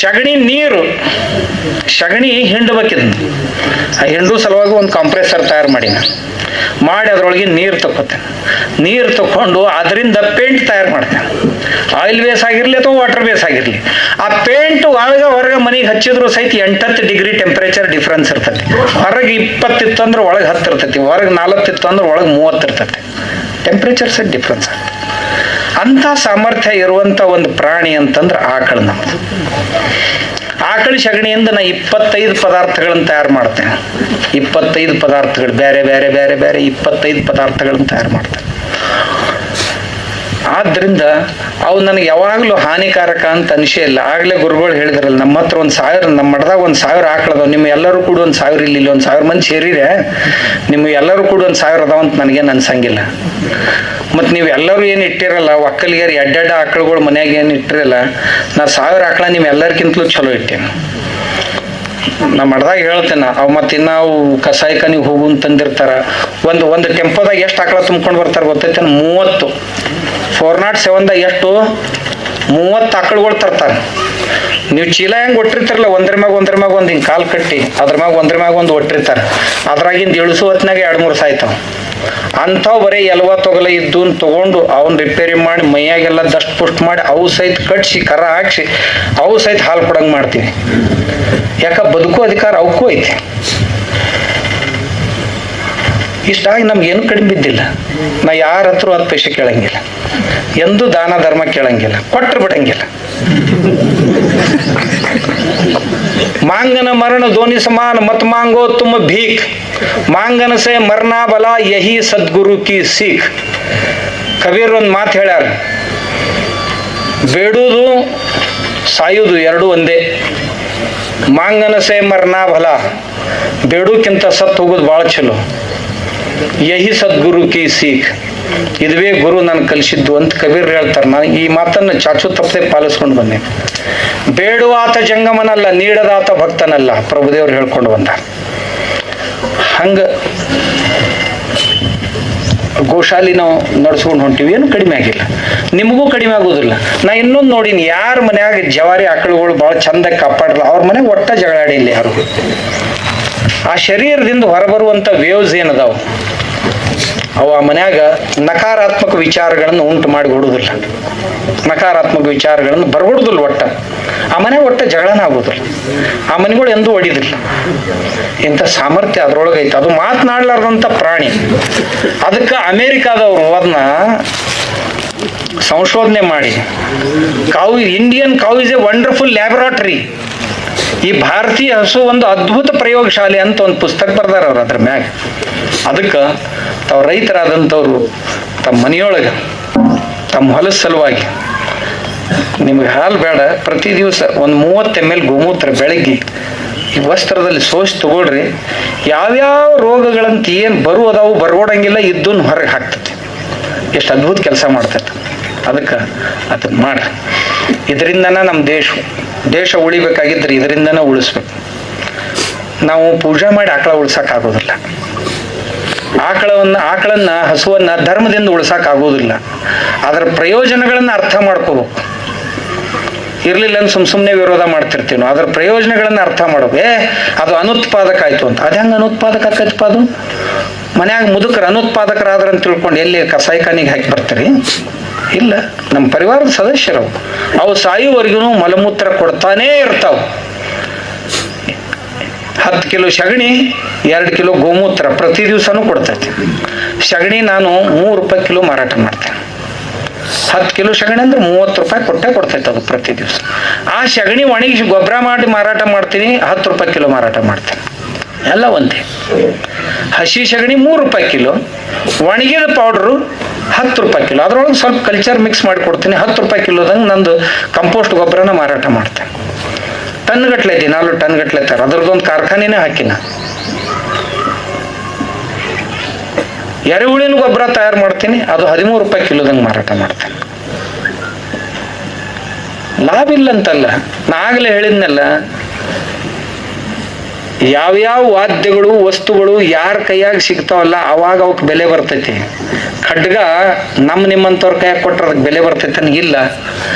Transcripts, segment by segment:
ಸಗಣಿ ನೀರು, ಸಗಣಿ ಹಿಂಡಬೇಕಿದ್ನ, ಆ ಹಿಂಡು ಸಲುವಾಗಿ ಒಂದು ಕಾಂಪ್ರೆಸರ್ ತಯಾರು ಮಾಡಿ ಅದರೊಳಗೆ ನೀರು ತಗೋತೇನೆ. ನೀರು ತಗೊಂಡು ಅದರಿಂದ ಪೇಂಟ್ ತಯಾರು ಮಾಡ್ತೇನೆ. ಆಯಿಲ್ ಬೇಸ್ ಆಗಿರಲಿ ಅಥವಾ ವಾಟರ್ ಬೇಸ್ ಆಗಿರಲಿ, ಆ ಪೇಂಟ್ ಹೊರಗೆ ಮನೆಗೆ ಹಚ್ಚಿದ್ರು ಸಹಿತ 8-10 ಡಿಗ್ರಿ ಟೆಂಪ್ರೇಚರ್ ಡಿಫ್ರೆನ್ಸ್ ಇರ್ತೈತಿ. ಹೊರಗೆ 20 ಇತ್ತು ಅಂದ್ರೆ ಒಳಗೆ 10 ಇರ್ತೈತಿ, ಹೊರಗೆ 40 ಇತ್ತು ಅಂದ್ರೆ ಒಳಗೆ 30 ಇರ್ತೈತಿ. ಟೆಂಪ್ರೇಚರ್ ಸಹಿತ ಡಿಫ್ರೆನ್ಸ್ ಆಗ್ತದೆ. ಅಂಥ ಸಾಮರ್ಥ್ಯ ಇರುವಂಥ ಒಂದು ಪ್ರಾಣಿ ಅಂತಂದ್ರೆ ಆಕಳು. ನಮ್ಮದು ಆಕಳ ಸಗಣಿಯಿಂದ ನಾ 25 ಪದಾರ್ಥಗಳನ್ನು ತಯಾರು ಮಾಡ್ತೇನೆ. 25 ಪದಾರ್ಥಗಳು, ಬೇರೆ ಬೇರೆ ಬೇರೆ ಬೇರೆ 25 ಪದಾರ್ಥಗಳನ್ನು ತಯಾರು ಮಾಡ್ತೇನೆ. ಆದ್ದರಿಂದ ಅವು ನನಗೆ ಯಾವಾಗಲೂ ಹಾನಿಕಾರಕ ಅಂತ ಅನಿಸೇ ಇಲ್ಲ. ಆಗಲೇ ಗುರುಗಳು ಹೇಳಿದ್ರಲ್ಲ, ನಮ್ಮ ಹತ್ರ 1000, ನಮ್ಮ ಮಠದಾಗ 1000 ಆಕಳದವು, ನಿಮ್ಮ ಎಲ್ಲರೂ ಕೂಡ 1000 ಇಲ್ಲಿ 1000 ಮಂದಿ ಸೇರಿರೆ ನಿಮಗೆ ಎಲ್ಲರೂ ಕೂಡ 1000 ಅದಾವ ಅಂತ ನನಗೇನು ಅನ್ಸಂಗಿಲ್ಲ. ಮತ್ತು ನೀವು ಎಲ್ಲರೂ ಏನು ಇಟ್ಟಿರಲ್ಲ, ಒಕ್ಕಲಿಗರು ಎಡ್ಡೆಡ್ಡ ಆಕಳುಗಳು ಮನ್ಯಾಗ ಏನು ಇಟ್ಟಿರಲ್ಲ, ನಾ 1000 ಆಕಳ ನಿಮ್ಮ ಎಲ್ಲರಿಗಿಂತಲೂ ಚಲೋ ಇಟ್ಟೇನೆ. ನಾ ಮಠದಾಗ ಹೇಳ್ತೇನೆ. ಅವು ಮತ್ತು ಇನ್ನು ಅವು ಕಸಾಯಿಖಾನಿಗೆ ಹೋಗು ಅಂತಂದಿರ್ತಾರ. ಒಂದು ಟೆಂಪೋದಾಗ ಎಷ್ಟು ಆಕಳ ತುಂಬ್ಕೊಂಡು ಬರ್ತಾರೆ ಗೊತ್ತೈತೆ? 30. 407ದಾಗ ಎಷ್ಟು? 30 ಆಕಳುಗಳು ತರ್ತಾರೆ. ನೀವು ಚೀಲ ಹೆಂಗೆ ಒಟ್ಟಿರ್ತಾರಲ್ಲ, ಒಂದ್ರ ಮ್ಯಾಗ ಒಂದು ಹಿಂಗೆ ಕಾಲು ಕಟ್ಟಿ ಅದ್ರ ಮ್ಯಾಗ ಒಂದು ಒಟ್ಟಿರ್ತಾರೆ. ಅದ್ರಾಗಿಂದ ಇಳಿಸು ಹೊತ್ತಿನಾಗ 2-3 ಸಾಯ್ತಾವ. ಅಂಥವು ಬರೀ ಎಲ್ವ ತೊಗಲ ಇದ್ದು ತೊಗೊಂಡು ಅವನ್ನ ರಿಪೇರಿ ಮಾಡಿ ಮೈಯಾಗೆಲ್ಲ ದಷ್ಟು ಪುಷ್ಟು ಮಾಡಿ ಅವು ಸಹಿತ ಕಟ್ಸಿ ಕರ ಹಾಕ್ಸಿ ಅವು ಸಹಿತ ಹಾಲು ಕೊಡಂಗೆ ಮಾಡ್ತೀವಿ. ಯಾಕ ಬದುಕೋ ಅಧಿಕಾರ ಅವಕ್ಕೂ ಐತಿ. ಇಷ್ಟಾಗಿ ನಮ್ಗೇನು ಕಡಿಮೆ ಬಿದ್ದಿಲ್ಲ. ನಾ ಯಾರ ಹತ್ರ 10 ಪೈಸೆ ಕೇಳಂಗಿಲ್ಲ, ಎಂದೂ ದಾನ ಧರ್ಮ ಕೇಳಂಗಿಲ್ಲ, ಕೊಟ್ಟರು ಬಿಡಂಗಿಲ್ಲ. ಮಾಂಗನ ಮರಣ ಧ್ವನಿ ಸಮಾನ ಮತ್ ಮಾಂಗೋ ತುಮ ಭೀಕ್, ಮಾಂಗನ ಸೇ ಮರ್ನಾ ಬಲ ಯಹಿ ಸದ್ಗುರು ಕಿ ಸೀಖ್. ಕಬೀರ್ ಒಂದು ಮಾತು ಹೇಳ್ಯಾರ, ಬೇಡುವುದು ಸಾಯುವುದು ಎರಡೂ ಒಂದೇ. ಮಾಂಗನ ಸೇ ಮರ್ನಾ ಬಲ, ಬೇಡುಕ್ಕಿಂತ ಸತ್ತು ಹೋಗೋದು ಭಾಳ ಚಲೋ. ಯಹಿ ಸದ್ಗುರು ಕಿ ಸೀಖ್, ಇದುವೇ ಗುರು ನಾನು ಕಲಿಸಿದ್ದು ಅಂತ ಕಬೀರ್ ಹೇಳ್ತಾರೆ. ನಾನು ಈ ಮಾತನ್ನು ಚಾಚು ತಪ್ಪದೆ ಪಾಲಿಸ್ಕೊಂಡು ಬಂದೆ. ಬೇಡುವಾತ ಜಂಗಮನಲ್ಲ, ನೀಡದಾತ ಭಕ್ತನಲ್ಲ, ಪ್ರಭುದೇವರು ಹೇಳ್ಕೊಂಡು ಬಂದ. ಹಂಗ ಗೋಶಾಲಿ ನಾವು ನಡ್ಸ್ಕೊಂಡು ಹೊಂಟಿವಿ, ಏನು ಕಡಿಮೆ ಆಗಿಲ್ಲ, ನಿಮಗೂ ಕಡಿಮೆ ಆಗೋದಿಲ್ಲ. ನಾ ಇನ್ನೊಂದು ನೋಡಿನಿ, ಯಾರ ಮನ್ಯಾಗ ಜವಾರಿ ಆಕಳುಗಳು ಭಾಳ ಚಂದ ಕಾಪಾಡಲ್ಲ ಅವ್ರ ಮನೆಗೆ ಒಟ್ಟ ಜಗಳಾಡಿಲ್ಲ ಯಾರು. ಆ ಶರೀರದಿಂದ ಹೊರಬರುವಂಥ ವೇವ್ಸ್ ಏನದಾವು ಅವು ಆ ಮನ್ಯಾಗ ನಕಾರಾತ್ಮಕ ವಿಚಾರಗಳನ್ನು ಉಂಟು ಮಾಡಿ ಕೊಡುವುದಿಲ್ಲ, ನಕಾರಾತ್ಮಕ ವಿಚಾರಗಳನ್ನು ಬರ್ಬಿಡುದಿಲ್ಲ. ಆ ಮನೆ ಜಗಳನ ಆಗೋದಿಲ್ಲ, ಆ ಮನೆಗಳು ಎಂದೂ ಹೊಡಿದಿಲ್ಲ. ಇಂಥ ಸಾಮರ್ಥ್ಯ ಅದ್ರೊಳಗೈತೆ. ಅದು ಮಾತನಾಡ್ಲಾರ್ದಂಥ ಪ್ರಾಣಿ. ಅದಕ್ಕೆ ಅಮೇರಿಕಾದವರು ಅದನ್ನ ಸಂಶೋಧನೆ ಮಾಡಿ Indian cow is A wonderful laboratory, ಈ ಭಾರತೀಯ ಹಸು ಒಂದು ಅದ್ಭುತ ಪ್ರಯೋಗಶಾಲೆ ಅಂತ ಒಂದು ಪುಸ್ತಕ ಬರ್ದಾರ ಅವ್ರು ಅದ್ರ ಮ್ಯಾಗ. ಅದಕ್ಕೆ ತಾವು ರೈತರಾದಂಥವ್ರು ತಮ್ಮ ಮನೆಯೊಳಗೆ ತಮ್ಮ ಹೊಲದ ಸಲುವಾಗಿ ನಿಮ್ಗೆ ಹಾಲು ಬೇಡ, ಪ್ರತಿ ದಿವಸ ಒಂದು 30 ml ಗೋಮೂತ್ರ ಬೆಳಗ್ಗೆ ಈ ವಸ್ತ್ರದಲ್ಲಿ ಸೋಸಿ ತಗೊಳ್ರಿ. ಯಾವ್ಯಾವ ರೋಗಗಳಂತ ಏನು ಬರುವುದಾವು ಬರ್ಬೋಡಂಗಿಲ್ಲ, ಇದ್ದನ್ನು ಹೊರಗೆ ಹಾಕ್ತೈತಿ. ಎಷ್ಟು ಅದ್ಭುತ ಕೆಲಸ ಮಾಡ್ತೈತೆ. ಅದಕ್ಕೆ ಅದನ್ನ ಮಾಡ್ರಿ. ಇದರಿಂದನ ನಮ್ಮ ದೇಶ ಉಳಿಬೇಕಾಗಿದ್ರೆ ಇದರಿಂದನೇ ಉಳಿಸ್ಬೇಕು. ನಾವು ಪೂಜೆ ಮಾಡಿ ಆಕಳ ಉಳ್ಸಕ್ಕಾಗೋದಿಲ್ಲ, ಆಕಳನ್ನ ಹಸುವನ್ನ ಧರ್ಮದಿಂದ ಉಳ್ಸಕ್ಕಾಗೋದಿಲ್ಲ. ಅದರ ಪ್ರಯೋಜನಗಳನ್ನ ಅರ್ಥ ಮಾಡ್ಕೋಬೇಕು. ಇರ್ಲಿಲ್ಲ ಅಂತ ಸುಮ್ಮನೆ ವಿರೋಧ ಮಾಡ್ತಿರ್ತೀವಿ ನಾವು. ಅದ್ರ ಪ್ರಯೋಜನಗಳನ್ನ ಅರ್ಥ ಮಾಡ್ಬೇಕು. ಅದು ಅನುತ್ಪಾದಕ ಆಯ್ತು ಅಂತ. ಅದು ಹೆಂಗೆ ಅನುತ್ಪಾದಕ ಆಕೈತಪ್ಪ? ಅದು ಮನ್ಯಾಗ ಮುದುಕರು ಅನುತ್ಪಾದಕರಾದ್ರ ಅಂತ ತಿಳ್ಕೊಂಡು ಎಲ್ಲಿ ಕಸಾಯಿಖಾನಿಗೆ ಹಾಕಿ ಬರ್ತೀರಿ? ಇಲ್ಲ, ನಮ್ಮ ಪರಿವಾರದ ಸದಸ್ಯರು ಅವು ಸಾಯುವವರೆಗೂ ಮಲಮೂತ್ರ ಕೊಡ್ತಾನೇ ಇರ್ತಾವ. 10 ಕಿಲೋ ಸಗಣಿ, 2 ಕಿಲೋ ಗೋಮೂತ್ರ ಪ್ರತಿ ದಿವಸನೂ ಕೊಡ್ತೈತಿ. ಸಗಣಿ ನಾನು 3 ರೂಪಾಯಿ ಕಿಲೋ ಮಾರಾಟ ಮಾಡ್ತೇನೆ. 10 ಕಿಲೋ ಸಗಣಿ ಅಂದ್ರೆ 30 ರೂಪಾಯಿ ಕೊಡ್ತೈತೆ ಅದು ಪ್ರತಿ ದಿವಸ. ಆ ಸಗಣಿ ಒಣಗಿಸಿ ಗೊಬ್ಬರ ಮಾಡಿ ಮಾರಾಟ ಮಾಡ್ತೀನಿ, 10 ರೂಪಾಯಿ ಕಿಲೋ ಮಾರಾಟ ಮಾಡ್ತೇನೆ. ಎಲ್ಲ ಒಂದೇ. ಹಸಿ ಸಗಣಿ 3 ರೂಪಾಯಿ ಕಿಲೋ, ಒಣಗಿದ ಪೌಡ್ರು 10 ರೂಪಾಯಿ ಕಿಲೋ. ಅದ್ರೊಳಗೆ ಸ್ವಲ್ಪ ಕಲ್ಚರ್ ಮಿಕ್ಸ್ ಮಾಡಿ ಕೊಡ್ತೀನಿ. 10 ರೂಪಾಯಿ ಕಿಲೋದಂಗೆ ನಂದು ಕಂಪೋಸ್ಟ್ ಗೊಬ್ಬರನ ಮಾರಾಟ ಮಾಡ್ತೇನೆ. ಟನ್ಗಟ್ಲೆ, ದಿನಾಲು ಟನ್ಗಟ್ಲೆ ತರ ಅದ್ರದ್ದೊಂದು ಕಾರ್ಖಾನೆನೇ ಹಾಕಿನ. ಎರೆಹುಳಿನ ಗೊಬ್ಬರ ತಯಾರು ಮಾಡ್ತೀನಿ, ಅದು 13 ರೂಪಾಯಿ ಕಿಲೋದಂಗೆ ಮಾರಾಟ ಮಾಡ್ತೇನೆ. ಲಾಭ ಇಲ್ಲ ಅಂತಲ್ಲ, ನಾ ಆಗಲೇ ಹೇಳಿದ್ನಲ್ಲ, ಯಾವ್ಯಾವ ವಾದ್ಯಗಳು ವಸ್ತುಗಳು ಯಾರ ಕೈಯಾಗ ಸಿಗ್ತಾವಲ್ಲ ಅವಾಗ ಅವಕ್ಕೆ ಬೆಲೆ ಬರ್ತೈತಿ. ಖಡ್ಗ ನಿಮ್ಮಂಥವ್ರ ಕೈಯಾಗ ಕೊಟ್ರೆ ಅದಕ್ಕೆ ಬೆಲೆ ಬರ್ತೈತೆ ಇಲ್ಲ.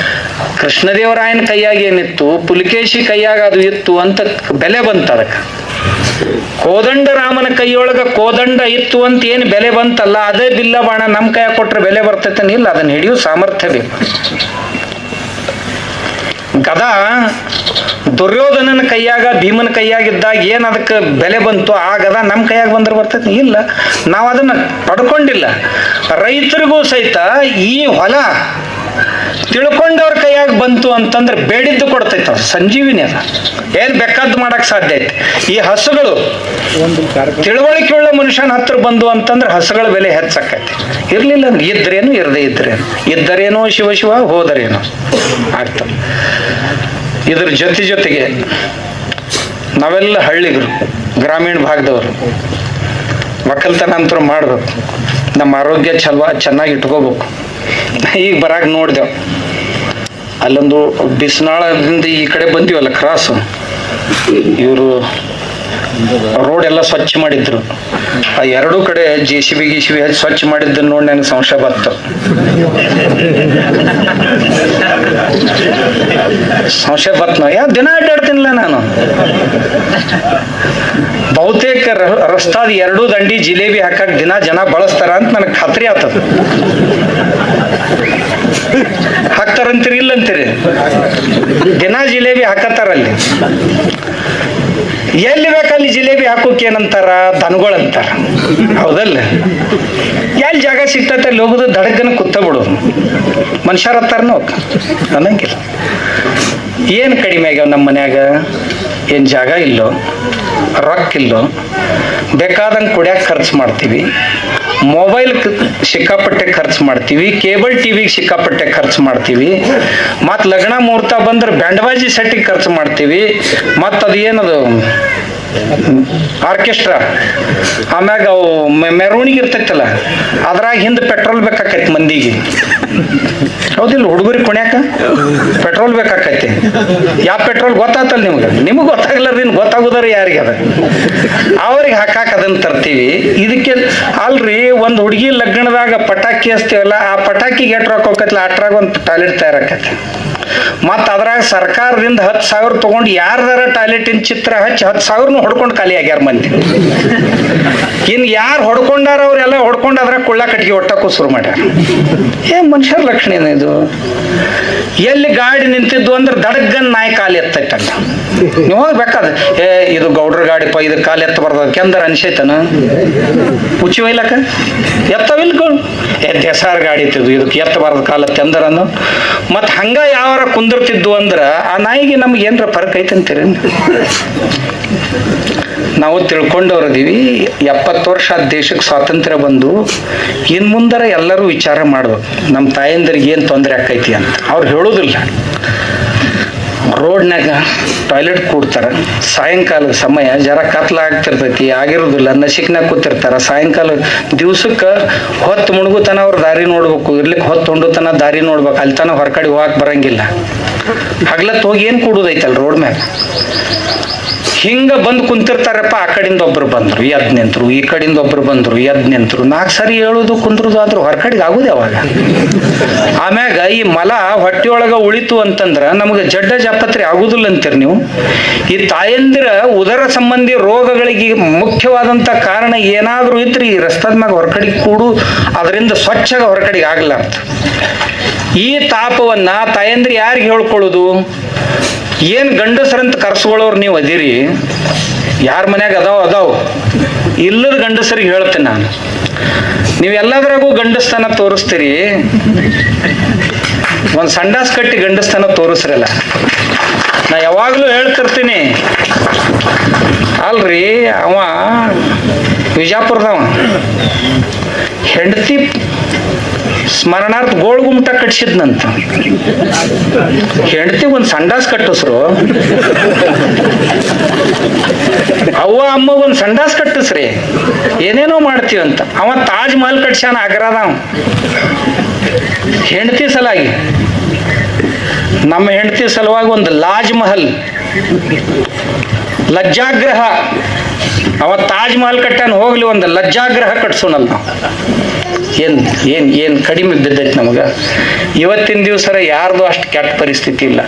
ಕೃಷ್ಣದೇವರಾಯನ ಕೈಯಾಗ ಏನಿತ್ತು, ಪುಲಿಕೇಶಿ ಕೈಯಾಗ ಅದು ಇತ್ತು ಅಂತ ಬೆಲೆ ಬಂತ ಅದಕ್ಕೆ. ಕೋದಂಡ ರಾಮನ ಕೈಯೊಳಗ ಕೋದಂಡ ಇತ್ತು ಅಂತ ಏನು ಬೆಲೆ ಬಂತಲ್ಲ, ಅದೇ ಬಿಲ್ಲ ಬಾಣ ನಮ್ಮ ಕೈಯಾಗ ಕೊಟ್ರೆ ಬೆಲೆ ಬರ್ತೈತೆ ಇಲ್ಲ, ಅದನ್ನ ಹಿಡಿಯೋ ಸಾಮರ್ಥ್ಯ ಬೇಕು. ಗದಾ ದುರ್ಯೋಧನನ ಕೈಯಾಗ ಭೀಮನ ಕೈಯಾಗಿದ್ದಾಗ ಏನ್ ಅದಕ್ಕೆ ಬೆಲೆ ಬಂತು, ಆ ಗದಾ ನಮ್ಮ ಕೈಯಾಗ ಬಂದ್ರೆ ಬರ್ತೈತಿ ಇಲ್ಲ, ನಾವು ಅದನ್ನ ಪಡ್ಕೊಂಡಿಲ್ಲ. ರೈತರಿಗೂ ಸಹಿತ ಈ ಹೊಲ ತಿಳ್ಕೊಂಡವ್ರ ಕೈಯಾಗ ಬಂತು ಅಂತಂದ್ರೆ ಬೇಡಿದ್ದು ಕೊಡ್ತೈತ, ಸಂಜೀವಿನಿ ಅದ, ಏನ್ ಬೇಕಾದ್ದು ಮಾಡಕ್ ಸಾಧ್ಯ ಐತಿ. ಈ ಹಸುಗಳು ತಿಳುವಳಿಕೆ ಉಳ್ಳ ಮನುಷ್ಯನ ಹತ್ರ ಬಂದು ಅಂತಂದ್ರೆ ಹಸುಗಳ ಬೆಲೆ ಹೆಚ್ಚಾಕೈತಿ. ಇರ್ಲಿಲ್ಲ ಇದ್ರೇನು ಇರದೇ ಇದ್ರೇನು, ಇದ್ದರೇನೋ ಶಿವ ಶಿವ, ಹೋದರೇನೋ ಆಗ್ತದೆ. ಇದ್ರ ಜೊತೆಗೆ ನಾವೆಲ್ಲ ಹಳ್ಳಿಗರು, ಗ್ರಾಮೀಣ ಭಾಗದವರು ಒಕ್ಕಲ್ತನ ಅಂತೂ ಮಾಡ್ಬೇಕು, ನಮ್ಮ ಆರೋಗ್ಯ ಚೆನ್ನಾಗಿ ಇಟ್ಕೋಬೇಕು. ಈಗ ಬರಾಕ್ ನೋಡ್ದೇವು, ಅಲ್ಲೊಂದು ಬಿಸ್ನಾಳದಿಂದ ಈ ಕಡೆ ಬಂದಿವಲ್ಲ ಕ್ರಾಸ್, ಇವರು ರೋಡ್ ಎಲ್ಲ ಸ್ವಚ್ಛ ಮಾಡಿದ್ರು. ಆ ಎರಡೂ ಕಡೆ JCB ಹಚ್ಚಿ ಸ್ವಚ್ಛ ಮಾಡಿದ್ದನ್ನು ನೋಡಿ ನನಗೆ ಸಂಶಯ ಬಂತು. ದಿನ ಅಡ್ಡಾಡ್ತೀನಿಲ್ಲ ನಾನು. ಬಹುತೇಕ ರಸ್ತಾದ ಎರಡೂ ದಂಡಿ ಜಿಲೇಬಿ ಹಾಕಕ್ ದಿನ ಜನ ಬಳಸ್ತಾರ ಅಂತ ನನಗೆ ಖಾತ್ರಿ ಆಗ್ತದ. ಹಾಕ್ತಾರಂತೀರಿ ಇಲ್ಲಂತೀರಿ? ದಿನ ಜಿಲೇಬಿ ಹಾಕತ್ತಾರಲ್ಲಿ. ಎಲ್ಲಿ ಬೇಕಲ್ಲಿ ಜಿಲೇಬಿ ಹಾಕೋಕೆ ಏನಂತಾರ, ದನಗಳಂತಾರ, ಹೌದಲ್ಲ? ಎಲ್ಲಿ ಜಾಗ ಸಿಗ್ತೈತೆ ಅಲ್ಲಿ ಹೋಗುದು, ದಡಗನ ಕುತ್ತ ಬಿಡೋದು. ಮನುಷ್ಯರ ಹತ್ತಾರನೂ ಅನ್ನಂಗಿಲ್ಲ. ಏನು ಕಡಿಮೆ ಆಗ್ಯಾವ ನಮ್ಮ ಮನ್ಯಾಗ? ಏನು ಜಾಗ ಇಲ್ಲೋ, ರೊಕ್ಕ ಇಲ್ಲೋ, ಬೇಕಾದಂಗೆ ಕುಡಿಯಾಕ ಖರ್ಚು ಮಾಡ್ತೀವಿ, ಮೊಬೈಲ್ ಸಿಕ್ಕಾಪಟ್ಟೆ ಖರ್ಚು ಮಾಡ್ತೀವಿ, ಕೇಬಲ್ ಟಿವಿಗೆ ಸಿಕ್ಕಾಪಟ್ಟೆ ಖರ್ಚು ಮಾಡ್ತೀವಿ, ಮತ್ತು ಲಗ್ನ ಮುಹೂರ್ತ ಬಂದ್ರೆ ಬ್ಯಾಂಡ್ಬಾಜಿ ಸೆಟ್ಟಿಗೆ ಖರ್ಚು ಮಾಡ್ತೀವಿ, ಮತ್ತು ಅದು ಏನದು ಆರ್ಕೆಸ್ಟ್ರಾ, ಆಮ್ಯಾಗ ಅವು ಮೆರವಣಿಗೆ ಇರ್ತೈತಲ್ಲ ಅದ್ರಾಗ ಹಿಂದೆ ಪೆಟ್ರೋಲ್ ಬೇಕಾಕೈತಿ ಮಂದಿಗೆ, ಹೌದಿಲ್ಲ? ಹುಡುಗರಿಗೆ ಕುಣ್ಯಾಕ ಪೆಟ್ರೋಲ್ ಬೇಕಾಕೈತಿ. ಯಾವ ಪೆಟ್ರೋಲ್ ಗೊತ್ತಾತಲ್ಲ ನಿಮಗೆ ಗೊತ್ತಾಗಲ್ಲ, ಗೊತ್ತಾಗೋದಾರ ಯಾರಿಗೆ ಅದ, ಅವ್ರಿಗೆ ಹಾಕಾಕ ಅದನ್ನ ತರ್ತೀವಿ. ಇದಕ್ಕೆ ಅಲ್ರಿ, ಒಂದು ಹುಡುಗಿ ಲಗ್ನದಾಗ ಪಟಾಕಿ ಹಚ್ತೀವಲ್ಲ, ಆ ಪಟಾಕಿಗೆ ಎಷ್ಟು ರೊಕ್ಕ ಹೋಗತ್ತಲ್ಲ ಅಟ್ರಾಗ ಒಂದು ಟಾಯ್ಲೆಟ್ ತಯಾರಾಕೈತಿ. ಮತ್ತು ಅದ್ರಾಗ ಸರ್ಕಾರದಿಂದ 10,000 ತಗೊಂಡು ಯಾರ್ದಾರ ಟಾಯ್ಲೆಟಿನ ಚಿತ್ರ ಹಚ್ಚಿ 10,000 ಹೊಡ್ಕೊಂಡು ಖಾಲಿ ಆಗ್ಯಾರ ಮಂದಿ. ಇನ್ನು ಯಾರು ಹೊಡ್ಕೊಂಡಾರ ಅವ್ರೆಲ್ಲ ಹೊಡ್ಕೊಂಡು ಅದ್ರಾಗ ಕುಳ್ಳ ಕಟ್ಟಿಗೆ ಒಟ್ಟಕ್ಕೂ ಶುರು ಮಾಡ್ಯಾರ. ಮನುಷ್ಯರ ಲಕ್ಷಣ ಏನಿದು? ಎಲ್ಲಿ ಗಾಡಿ ನಿಂತಿದ್ದು ಅಂದ್ರೆ ದಡಗನ್ ನಾಯಿ ಕಾಲು ಎತ್ತೈತಲ್ಲ. ನೀವು ಹೋಗ್ಬೇಕಾದ್ರೆ ಇದು ಗೌಡ್ರ ಗಾಡಿಪ್ಪ, ಇದು ಕಾಲು ಎತ್ತ ಬರ್ತದ ಕೆಂದರ ಅನ್ಸೈತನ ಉಚ್ಚಿ ಒಯ್ಲಕ್ಕ ಎತ್ತವಿಲ್ಗಳು. ದೇಸಾರ್ ಗಾಡಿ ಇತ್ತಿದ್ದು, ಇದಕ್ಕೆ ಎತ್ತಬಾರ್ದು ಕಾಲ ತೆಂದರನ್ನು. ಮತ್ತು ಹಂಗ ಯಾವಾರ ಕುಂದಿರ್ತಿದ್ವು ಅಂದ್ರೆ ಆ ನಾಯಿಗೆ ನಮ್ಗೆ ಏನರ ಫರಕ್ ಐತಂತೀರಿ? ನಾವು ತಿಳ್ಕೊಂಡವ್ರದೀವಿ. 70 ವರ್ಷ ದೇಶಕ್ಕೆ ಸ್ವಾತಂತ್ರ್ಯ ಬಂದು ಇನ್ನು ಮುಂದರ ಎಲ್ಲರೂ ವಿಚಾರ ಮಾಡ್ಬೇಕು, ನಮ್ಮ ತಾಯಂದರಿಗೆ ಏನು ತೊಂದರೆ ಆಕೈತಿ ಅಂತ. ಅವ್ರು ಹೇಳೋದಿಲ್ಲ. ರೋಡ್ನಾಗ ಟಾಯ್ಲೆಟ್ ಕೂಡ್ತಾರ, ಸಾಯಂಕಾಲದ ಸಮಯ ಜರ ಕತ್ಲಾಗ್ತಿರ್ತೈತಿ, ಆಗಿರೋದಿಲ್ಲ, ನಸಿಕ್ನಾಗ ಕೂತಿರ್ತಾರ. ಸಾಯಂಕಾಲ ದಿವ್ಸಕ್ಕೆ ಹೊತ್ತು ಮುಳುಗುತನ ಅವ್ರು ದಾರಿ ನೋಡ್ಬೇಕು, ಇರ್ಲಿಕ್ಕೆ ಹೊತ್ತು ಹೊಂಡುತನ ದಾರಿ ನೋಡ್ಬೇಕು, ಅಲ್ಲಿ ತನ ಹೊರಕಡೆ ಹೋಗಕ್ಕೆ ಬರಂಗಿಲ್ಲ. ಹಗ್ಲತ್ತು ಹೋಗಿ ಏನು ಕೂಡುದೈತಲ್ಲ ರೋಡ್ ಮ್ಯಾಗ. ಹಿಂಗ ಬಂದು ಕುಂತಿರ್ತಾರಪ್ಪ. ಆ ಕಡೆಯಿಂದ ಒಬ್ರು ಬಂದ್ರು ಎದ್ ನಿಂತರು, ಈ ಕಡೆಯಿಂದ ಒಬ್ರು ಬಂದ್ರು ಎದ್ ನಿಂತರು. 4 ಸರಿ ಹೇಳುದು ಕುಂದ್ರುದು ಆದ್ರೂ ಹೊರಕಡೆಗೆ ಆಗುದು ಯಾವಾಗ? ಆಮ್ಯಾಗ ಈ ಮಲ ಹೊಟ್ಟೆಯೊಳಗ ಉಳಿತು ಅಂತಂದ್ರ ನಮ್ಗೆ ಜಡ್ಡ ಜಾಪತ್ರೆ ಆಗುದಿಲ್ಲ ಅಂತೀರಿ ನೀವು. ಈ ತಾಯಂದಿರ ಉದರ ಸಂಬಂಧಿ ರೋಗಗಳಿಗೆ ಮುಖ್ಯವಾದಂತ ಕಾರಣ ಏನಾದ್ರೂ ಇದ್ರಿ ಈ ರಸ್ತಾದ ಮ್ಯಾಗ ಹೊರಕಡೆಗೆ ಕೂಡು, ಅದರಿಂದ ಸ್ವಚ್ಛಗ ಹೊರಕಡೆಗೆ ಆಗ್ಲಾರ್ದು. ಈ ತಾಪವನ್ನ ತಾಯಂದ್ರಿ ಯಾರಿಗೆ ಹೇಳ್ಕೊಳ್ಳೋದು? ಏನ್ ಗಂಡಸರಂತ ಕರ್ಸ್ಕೊಳ್ಳೋರು ನೀವು ಅದಿರಿ, ಯಾರ ಮನ್ಯಾಗ ಅದಾವ ಇಲ್ಲದ ಗಂಡಸರಿಗೆ ಹೇಳ್ತೇನೆ ನಾನು. ನೀವು ಎಲ್ಲದ್ರಾಗೂ ಗಂಡಸ್ತನ ತೋರಿಸ್ತೀರಿ, ಒಂದು ಸಂಡಾಸ್ ಕಟ್ಟಿ ಗಂಡಸ್ತನ ತೋರಿಸ್ರಲ್ಲ. ನಾ ಯಾವಾಗ್ಲೂ ಹೇಳ್ತಿರ್ತೀನಿ, ಅಲ್ರಿ ಅವ ವಿಜಾಪುರದವ ಹೆಂಡತಿ ಸ್ಮರಣಾರ್ಥ ಗೋಳ್ ಗುಮ್ಟ ಕಟ್ಸಿದ್ನಂತ. ಹೆಂಡತಿ ಒಂದ್ ಸಂಡಾಸ್ ಕಟ್ಟಿಸ್ರು, ಅವ್ವ ಅಮ್ಮ ಒಂದ್ ಸಂಡಾಸ್ ಕಟ್ಟಿಸ್ರಿ, ಏನೇನೋ ಮಾಡ್ತೀವಂತ. ಅವ ತಾಜ್ ಮಹಲ್ ಕಟ್ಸ್ಯಾನ ಆಗ್ರಾದ ಹೆಂಡತಿ ಸಲಾಗಿ. ನಮ್ಮ ಹೆಂಡತಿ ಸಲುವಾಗಿ ಒಂದು ಲಾಜ್ ಮಹಲ್ ಲಜ್ಜಾಗ್ರಹ, ಅವ ತಾಜ್ ಮಹಲ್ ಕಟ್ಟಾನ, ಹೋಗ್ಲಿ ಒಂದು ಲಜ್ಜಾಗ್ರಹ ಕಟ್ಸೋಣಲ್ಲ ನಾವು. ಏನ್ ಏನ್ ಏನ್ ಕಡಿಮೆ ಬಿದ್ದೈತಿ ನಮಗ. ಇವತ್ತಿನ ದಿವಸ ಯಾರ್ದು ಅಷ್ಟು ಕೆಟ್ಟ ಪರಿಸ್ಥಿತಿ ಇಲ್ಲ.